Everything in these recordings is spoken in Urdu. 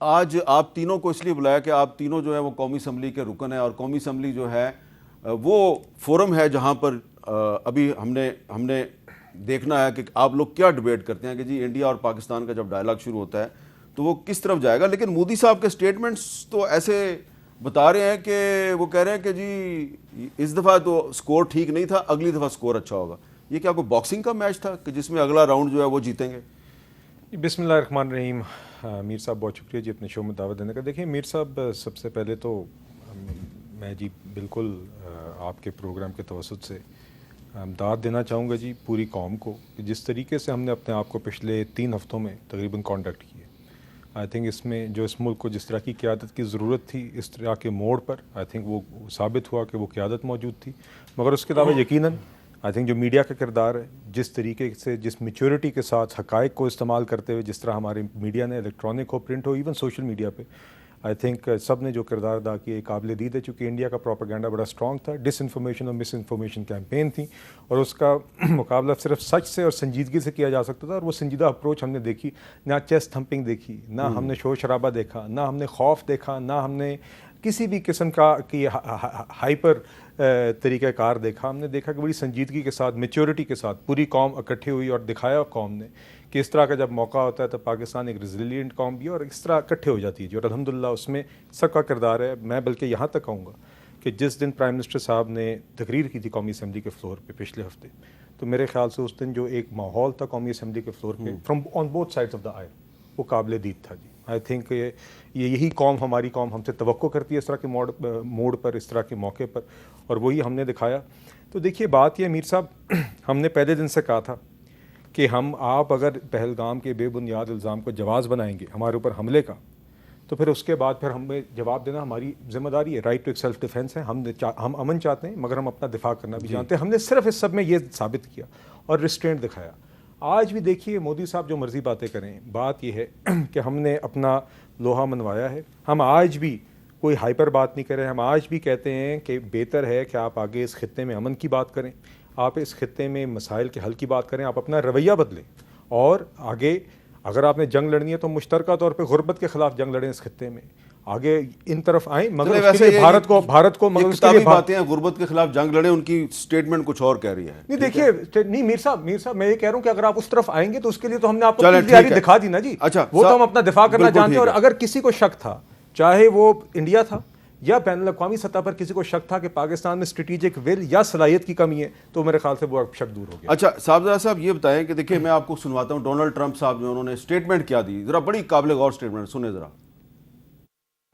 آج آپ تینوں کو اس لیے بلایا کہ آپ تینوں جو ہے وہ قومی اسمبلی کے رکن ہیں، اور قومی اسمبلی جو ہے وہ فورم ہے جہاں پر ابھی ہم نے دیکھنا ہے کہ آپ لوگ کیا ڈیبیٹ کرتے ہیں کہ جی انڈیا اور پاکستان کا جب ڈائلاگ شروع ہوتا ہے تو وہ کس طرف جائے گا. لیکن مودی صاحب کے سٹیٹمنٹس تو ایسے بتا رہے ہیں کہ وہ کہہ رہے ہیں کہ جی اس دفعہ تو سکور ٹھیک نہیں تھا، اگلی دفعہ سکور اچھا ہوگا. یہ کیا کوئی باکسنگ کا میچ تھا کہ جس میں اگلا راؤنڈ جو ہے وہ جیتیں گے؟ بسم اللہ الرحمن الرحیم. میر صاحب بہت شکریہ جی اپنے شو میں دعوت دینے کا. دیکھیں میر صاحب، سب سے پہلے تو میں جی بالکل آپ کے پروگرام کے توسط سے داد دینا چاہوں گا جی پوری قوم کو کہ جس طریقے سے ہم نے اپنے آپ کو پچھلے 3 ہفتوں میں تقریباً کانڈکٹ کیے. آئی تھنک اس میں جو اس ملک کو جس طرح کی قیادت کی ضرورت تھی، اس طرح کے موڑ پر آئی تھنک وہ ثابت ہوا کہ وہ قیادت موجود تھی. مگر اس کے علاوہ یقیناً آئی تھنک جو میڈیا کا کردار ہے، جس طریقے سے جس میچورٹی کے ساتھ حقائق کو استعمال کرتے ہوئے جس طرح ہمارے میڈیا نے الیکٹرانک ہو، پرنٹ ہو، ایون سوشل میڈیا پہ آئی تھنک سب نے جو کردار ادا کیا قابل دید ہے. چونکہ انڈیا کا پروپیگنڈا بڑا اسٹرانگ تھا، ڈس انفارمیشن اور مس انفارمیشن کیمپین تھی، اور اس کا مقابلہ صرف سچ سے اور سنجیدگی سے کیا جا سکتا تھا. اور وہ سنجیدہ اپروچ ہم نے دیکھی، نہ چیسٹ تھمپنگ دیکھی، نہ ہم نے شور شرابہ دیکھا، نہ ہم نے خوف دیکھا، نہ ہم نے کسی بھی قسم کا کہ ہائپر طریقہ کار دیکھا. ہم نے دیکھا کہ بڑی سنجیدگی کے ساتھ، میچورٹی کے ساتھ پوری قوم اکٹھی ہوئی اور دکھایا قوم نے کہ اس طرح کا جب موقع ہوتا ہے تو پاکستان ایک ریزیلینٹ قوم بھی ہے اور اس طرح اکٹھے ہو جاتی ہے جی. اور الحمدللہ اس میں سب کا کردار ہے. میں بلکہ یہاں تک کہوں گا کہ جس دن پرائم منسٹر صاحب نے تقریر کی تھی قومی اسمبلی کے فلور پہ پچھلے ہفتے، تو میرے خیال سے اس دن جو ایک ماحول تھا قومی اسمبلی کے فلور پہ from on both sides of the oil, وہ قابل دید تھا جی. آئی تھنک یہی قوم، ہماری قوم ہم سے توقع کرتی ہے اس طرح کے موڑ پر، اس طرح کے موقع پر، اور وہی ہم نے دکھایا. تو دیکھیے بات یہ میر صاحب، ہم نے پہلے دن سے کہا تھا کہ آپ اگر پہلگام کے بے بنیاد الزام کو جواز بنائیں گے ہمارے اوپر حملے کا، تو پھر اس کے بعد پھر ہمیں جواب دینا ہماری ذمہ داری ہے. رائٹ ٹو ایک سیلف ڈیفینس ہے. ہم امن چاہتے ہیں مگر ہم اپنا دفاع کرنا بھی جانتے ہیں. ہم نے صرف اس سب میں یہ ثابت کیا اور ریسٹرینٹ دکھایا. آج بھی دیکھیے مودی صاحب جو مرضی باتیں کریں، بات یہ ہے کہ ہم نے اپنا لوہا منوایا ہے. ہم آج بھی کوئی ہائپر بات نہیں کریں. ہم آج بھی کہتے ہیں کہ بہتر ہے کہ آپ آگے اس خطے میں امن کی بات کریں، آپ اس خطے میں مسائل کے حل کی بات کریں، آپ اپنا رویہ بدلیں، اور آگے اگر آپ نے جنگ لڑنی ہے تو مشترکہ طور پہ غربت کے خلاف جنگ لڑیں. اس خطے میں آگے ان طرف آئیں، مگر اس کے لیے بھارت کو مگر اس کے لیے باتیں ہیں غربت کے خلاف جنگ لڑیں، ان کی سٹیٹمنٹ کچھ اور کہہ رہی ہے. نہیں دیکھیے، نہیں میر صاحب میں یہ کہہ رہا ہوں کہ اگر آپ اس طرف آئیں گے تو اس کے لیے تو ہم نے آپ کو تیاری دکھا دی نا جی. وہ تو ہم اپنا دفاع کرنا جانتے ہیں. اور اگر کسی کو شک تھا، چاہے وہ انڈیا تھا یا بین الاقوامی سطح پر کسی کو شک تھا کہ پاکستان میں اسٹریٹجک ول یا صلاحیت کی کمی ہے، تو میرے خیال سے وہ شک دور ہو گیا. اچھا صاحبزادہ صاحب یہ بتائیں کہ دیکھیں میں آپ کو سنواتا ہوں ڈونلڈ ٹرمپ صاحب جو انہوں نے اسٹیٹمنٹ کیا دی، ذرا بڑی قابل غور اسٹیٹمنٹ سنیں ذرا.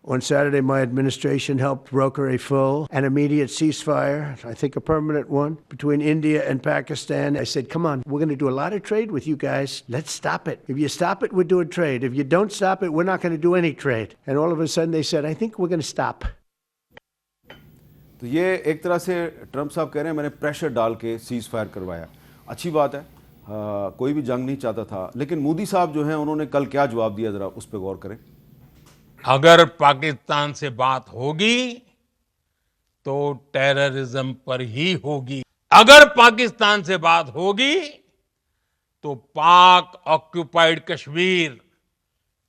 On Saturday, my administration helped broker a full and immediate ceasefire, I think a permanent one, between India and Pakistan. I said, come on, we're going to do a lot of trade with you guys. Let's stop it. If you stop it, we're doing trade. If you don't stop it, we're not going to do any trade. And all of a sudden they said, I think we're going to stop. تو یہ ایک طرح سے ٹرمپ صاحب کہہ رہے ہیں میں نے پریشر ڈال کے سیز فائر کروایا. اچھی بات ہے، کوئی بھی جنگ نہیں چاہتا تھا. لیکن مودی صاحب جو ہیں انہوں نے کل کیا جواب دیا، ذرا اس پہ غور کریں. اگر پاکستان سے بات ہوگی تو ٹیررزم پر ہی ہوگی. اگر پاکستان سے بات ہوگی تو پاک آکوپائیڈ کشمیر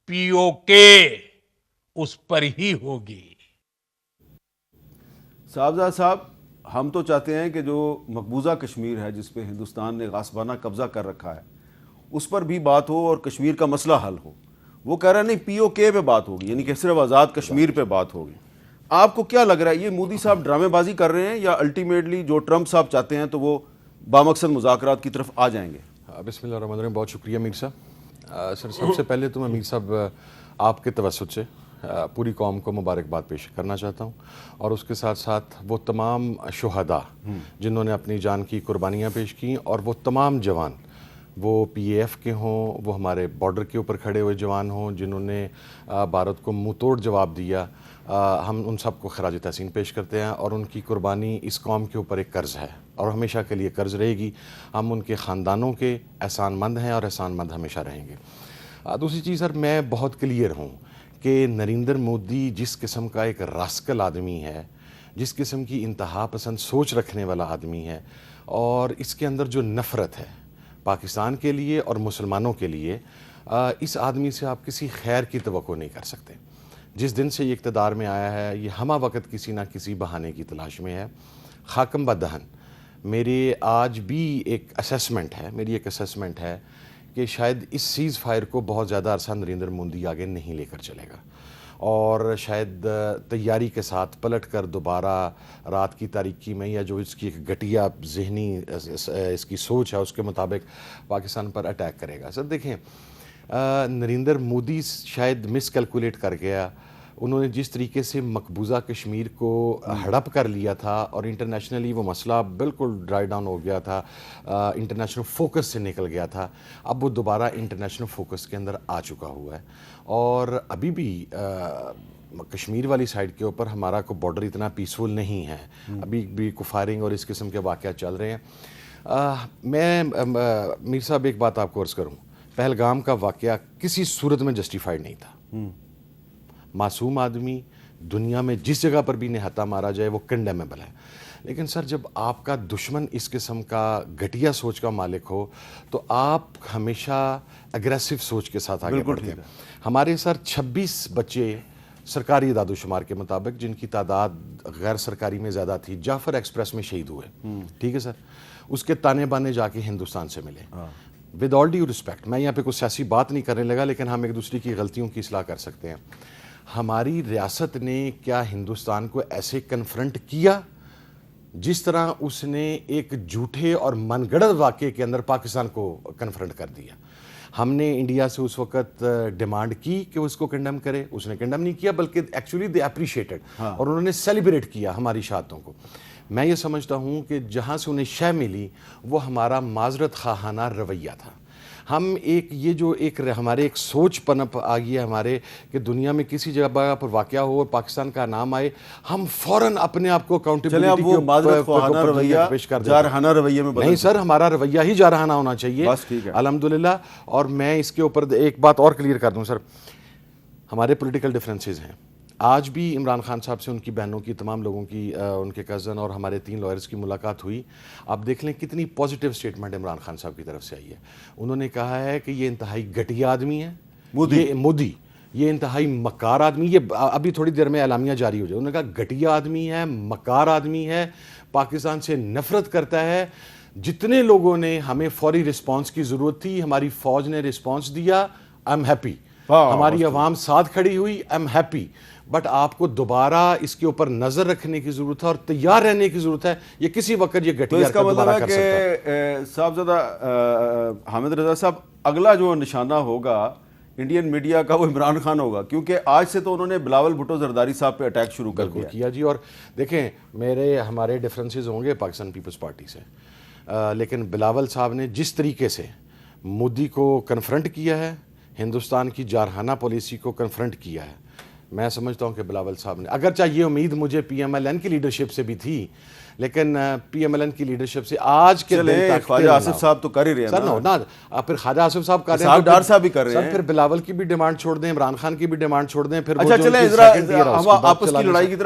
POK اس پر ہی ہوگی. صاحبزادہ صاحب، ہم تو چاہتے ہیں کہ جو مقبوضہ کشمیر ہے جس پہ ہندوستان نے غاصبانہ قبضہ کر رکھا ہے اس پر بھی بات ہو اور کشمیر کا مسئلہ حل ہو. وہ کہہ رہا ہے نہیں POK پہ بات ہوگی، یعنی کہ صرف آزاد کشمیر پہ بات ہوگی. آپ کو کیا لگ رہا ہے یہ مودی صاحب ڈرامے بازی کر رہے ہیں یا الٹیمیٹلی جو ٹرمپ صاحب چاہتے ہیں تو وہ بامقصد مذاکرات کی طرف آ جائیں گے؟ بسم اللہ الرحمن الرحیم. بہت شکریہ میر صاحب. سر سب سے پہلے تو میں میر صاحب آپ کے توسط سے پوری قوم کو مبارکباد پیش کرنا چاہتا ہوں، اور اس کے ساتھ ساتھ وہ تمام شہداء جنہوں نے اپنی جان کی قربانیاں پیش کیں، اور وہ تمام جوان، وہ PAF کے ہوں، وہ ہمارے بارڈر کے اوپر کھڑے ہوئے جوان ہوں جنہوں نے بھارت کو منہ توڑ جواب دیا، ہم ان سب کو خراج تحسین پیش کرتے ہیں. اور ان کی قربانی اس قوم کے اوپر ایک قرض ہے اور ہمیشہ کے لیے قرض رہے گی. ہم ان کے خاندانوں کے احسان مند ہیں اور احسان مند ہمیشہ رہیں گے. دوسری چیز سر، میں بہت کلیئر ہوں کہ نریندر مودی جس قسم کا ایک راسکل آدمی ہے، جس قسم کی انتہا پسند سوچ رکھنے والا آدمی ہے، اور اس کے اندر جو نفرت ہے پاکستان کے لیے اور مسلمانوں کے لیے، اس آدمی سے آپ کسی خیر کی توقع نہیں کر سکتے. جس دن سے یہ اقتدار میں آیا ہے یہ ہمہ وقت کسی نہ کسی بہانے کی تلاش میں ہے. خاکم بدہن میری آج بھی ایک اسیسمنٹ ہے کہ شاید اس سیز فائر کو بہت زیادہ عرصہ نریندر مودی آگے نہیں لے کر چلے گا، اور شاید تیاری کے ساتھ پلٹ کر دوبارہ رات کی تاریکی میں یا جو اس کی ایک گھٹیا ذہنی اس کی سوچ ہے اس کے مطابق پاکستان پر اٹیک کرے گا. سر دیکھیں، نریندر مودی شاید مس کیلکولیٹ کر گیا. انہوں نے جس طریقے سے مقبوضہ کشمیر کو ہڑپ کر لیا تھا اور انٹرنیشنلی وہ مسئلہ بالکل ڈرائی ڈاؤن ہو گیا تھا، انٹرنیشنل فوکس سے نکل گیا تھا، اب وہ دوبارہ انٹرنیشنل فوکس کے اندر آ چکا ہوا ہے. اور ابھی بھی کشمیر والی سائڈ کے اوپر ہمارا کو بارڈر اتنا پیسفل نہیں ہے، ابھی بھی کو فائرنگ اور اس قسم کے واقعات چل رہے ہیں. میں میر صاحب ایک بات آپ کو عرض کروں، پہلگام کا واقعہ کسی صورت میں جسٹیفائڈ نہیں تھا. معصوم آدمی دنیا میں جس جگہ پر بھی نہتا مارا جائے وہ کنڈیمیبل ہے، لیکن سر جب آپ کا دشمن اس قسم کا گھٹیا سوچ کا مالک ہو تو آپ ہمیشہ اگریسو سوچ کے ساتھ آگے بڑھتے ہیں. ہمارے سر 26 بچے سرکاری اعداد و شمار کے مطابق جن کی تعداد غیر سرکاری میں زیادہ تھی جعفر ایکسپریس میں شہید ہوئے. ٹھیک ہے سر، اس کے تانے بانے جا کے ہندوستان سے ملے. ود آل ڈیو رسپیکٹ، میں یہاں پہ کوئی سیاسی بات نہیں کرنے لگا، لیکن ہم ایک دوسرے کی غلطیوں کی اصلاح کر سکتے ہیں. ہماری ریاست نے کیا ہندوستان کو ایسے کنفرنٹ کیا جس طرح اس نے ایک جھوٹے اور من گڑت واقعے کے اندر پاکستان کو کنفرنٹ کر دیا؟ ہم نے انڈیا سے اس وقت ڈیمانڈ کی کہ وہ اس کو کنڈم کرے، اس نے کنڈم نہیں کیا بلکہ ایکچولی دے اپریشیٹڈ، اور انہوں نے سیلیبریٹ کیا ہماری شہادتوں کو. میں یہ سمجھتا ہوں کہ جہاں سے انہیں شے ملی وہ ہمارا معذرت خواہانہ رویہ تھا. ہم یہ جو ہمارے ایک سوچ پنپ آ گئی ہے ہمارے کہ دنیا میں کسی جگہ پر واقعہ ہو اور پاکستان کا نام آئے، ہم فوراً اپنے آپ کو اکاؤنٹیبلٹی وہ معذرت خواہانہ رویہ پیش کر دیں. جارحانہ رویے میں نہیں سر، ہمارا رویہ ہی جارحانہ ہونا چاہیے الحمدللہ. اور میں اس کے اوپر ایک بات اور کلیئر کر دوں سر، ہمارے پولیٹیکل ڈفرینسز ہیں. آج بھی عمران خان صاحب سے ان کی بہنوں کی، تمام لوگوں کی، ان کے کزن اور ہمارے 3 لائرز کی ملاقات ہوئی. آپ دیکھ لیں کتنی پازیٹیو سٹیٹمنٹ عمران خان صاحب کی طرف سے آئی ہے. انہوں نے کہا ہے کہ یہ انتہائی گھٹیا آدمی ہے مودی، یہ انتہائی مکار آدمی. یہ ابھی تھوڑی دیر میں اعلامیہ جاری ہو جائے. انہوں نے کہا گھٹیا آدمی ہے، مکار آدمی ہے، پاکستان سے نفرت کرتا ہے. جتنے لوگوں نے ہمیں فوری رسپانس کی ضرورت تھی ہماری فوج نے رسپانس دیا، آئی ایم ہیپی. ہماری عوام ساتھ کھڑی ہوئی، آئی ایم ہیپی. بٹ آپ کو دوبارہ اس کے اوپر نظر رکھنے کی ضرورت ہے اور تیار رہنے کی ضرورت ہے. یہ کسی وقت یہ گھٹیا اس کا مطلب ہے کہ صاحبزادہ حامد رضا صاحب، اگلا جو نشانہ ہوگا انڈین میڈیا کا وہ عمران خان ہوگا، کیونکہ آج سے تو انہوں نے بلاول بھٹو زرداری صاحب پہ اٹیک شروع کر کیا جی. اور دیکھیں ہمارے ڈفرینسز ہوں گے پاکستان پیپلز پارٹی سے، لیکن بلاول صاحب نے جس طریقے سے مودی کو کنفرنٹ کیا ہے، ہندوستان کی جارحانہ پالیسی کو کنفرنٹ کیا ہے، میں سمجھتا ہوں کہ بلاول صاحب نے، اگرچہ یہ امید مجھے پی ایم ایل این کی لیڈرشپ سے بھی تھی، لیکن پی ایم ایل این کی لیڈرشپ سے آج کے دن تک خواجہ آصف صاحب تو کر ہی رہے ہیں سر. نا پھر خواجہ آصف صاحب کر رہے ہیں، ڈار صاحب بھی کر رہے ہیں، پھر بلاول کی بھی ڈیمانڈ چھوڑ دیں، عمران خان کی بھی ڈیمانڈ چھوڑ دیں. پھر اچھا چلیں ہم آپس کی لڑائی کی طرف